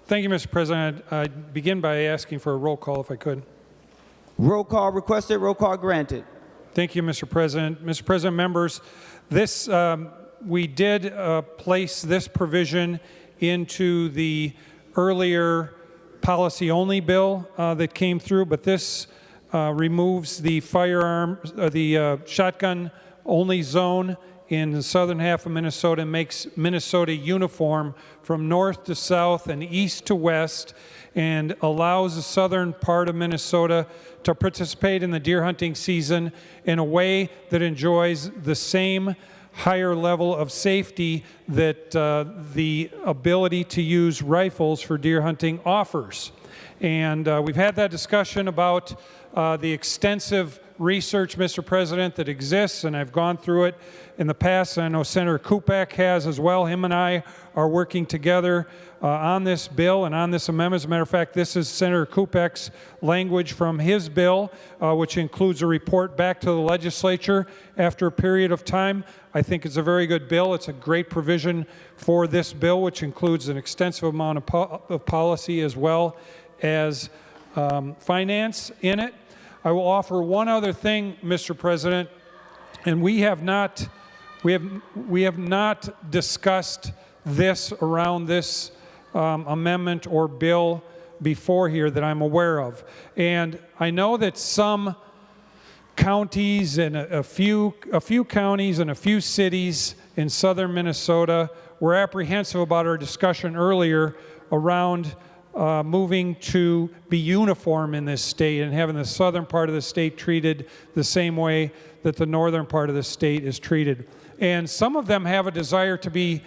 Thank you, Mr. President. I'd begin by asking for a roll call, if I could. Roll call requested. Roll call granted. Thank you, Mr. President. Mr. President, members, this we did place this provision into the earlier policy-only bill that came through, but this removes the shotgun-only zone in the southern half of Minnesota and makes Minnesota uniform from north to south and east to west, and allows the southern part of Minnesota to participate in the deer hunting season in a way that enjoys the same higher level of safety that the ability to use rifles for deer hunting offers. And we've had that discussion about the extensive research, Mr. President, that exists, and I've gone through it in the past, and I know Senator Kupak has as well. Him and I are working together on this bill and on this amendment. As a matter of fact, this is Senator Kupak's language from his bill, which includes a report back to the legislature after a period of time. I think it's a very good bill. It's a great provision for this bill, which includes an extensive amount of policy as well as finance in it. I will offer one other thing, Mr. President, and we have not discussed this around this amendment or bill before here that I'm aware of. And I know that some counties and a few counties and a few cities in southern Minnesota were apprehensive about our discussion earlier around moving to be uniform in this state and having the southern part of the state treated the same way that the northern part of the state is treated. And some of them have a desire to be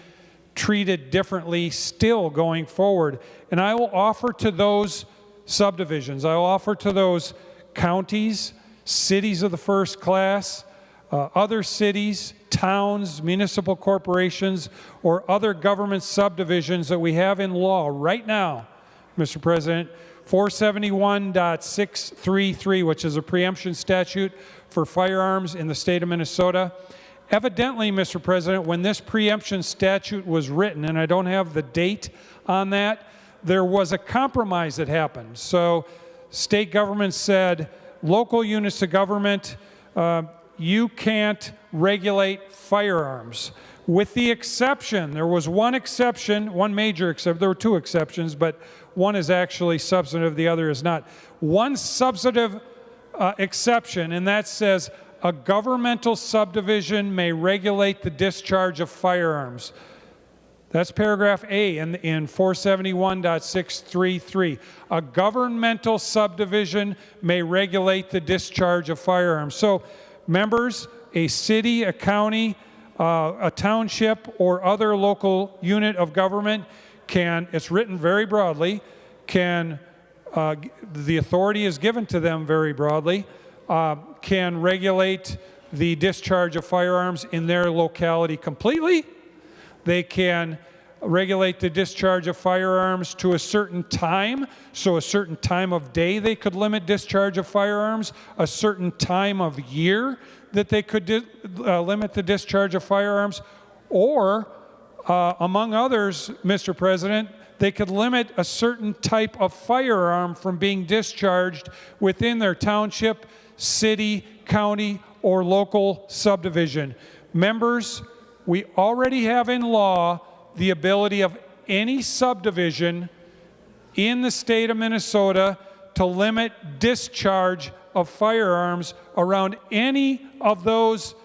treated differently still going forward. And I will offer to those subdivisions, I will offer to those counties, cities of the first class, other cities, towns, municipal corporations, or other government subdivisions that we have in law right now, Mr. President, 471.633, which is a preemption statute for firearms in the state of Minnesota. Evidently, Mr. President, when this preemption statute was written, and I don't have the date on that, there was a compromise that happened. So state government said, local units of government, you can't regulate firearms. With the exception, there was one exception, one major exception, there were two exceptions, but one is actually substantive, the other is not. One substantive exception, and that says a governmental subdivision may regulate the discharge of firearms. That's paragraph A in 471.633. A governmental subdivision may regulate the discharge of firearms. So, members, a city, a county, a township, or other local unit of government can, it's written very broadly, can, the authority is given to them very broadly, can regulate the discharge of firearms in their locality completely. They can regulate the discharge of firearms to a certain time, so a certain time of day they could limit discharge of firearms, a certain time of year that they could limit the discharge of firearms, or among others, Mr. President, they could limit a certain type of firearm from being discharged within their township, city, county, or local subdivision. Members, we already have in law the ability of any subdivision in the state of Minnesota to limit discharge of firearms around any of those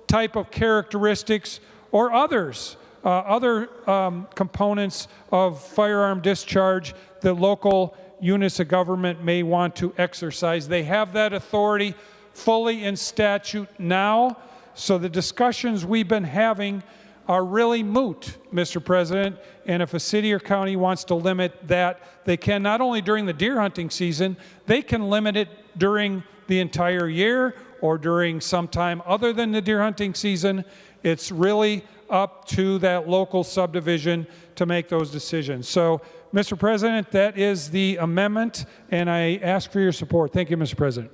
type of characteristics or others, other components of firearm discharge that local units of government may want to exercise. They have that authority fully in statute now, so the discussions we've been having are really moot, Mr. President, and if a city or county wants to limit that, they can not only during the deer hunting season, they can limit it during the entire year or during some time other than the deer hunting season. It's really up to that local subdivision to make those decisions. So, Mr. President, that is the amendment, and I ask for your support. Thank you, Mr. President.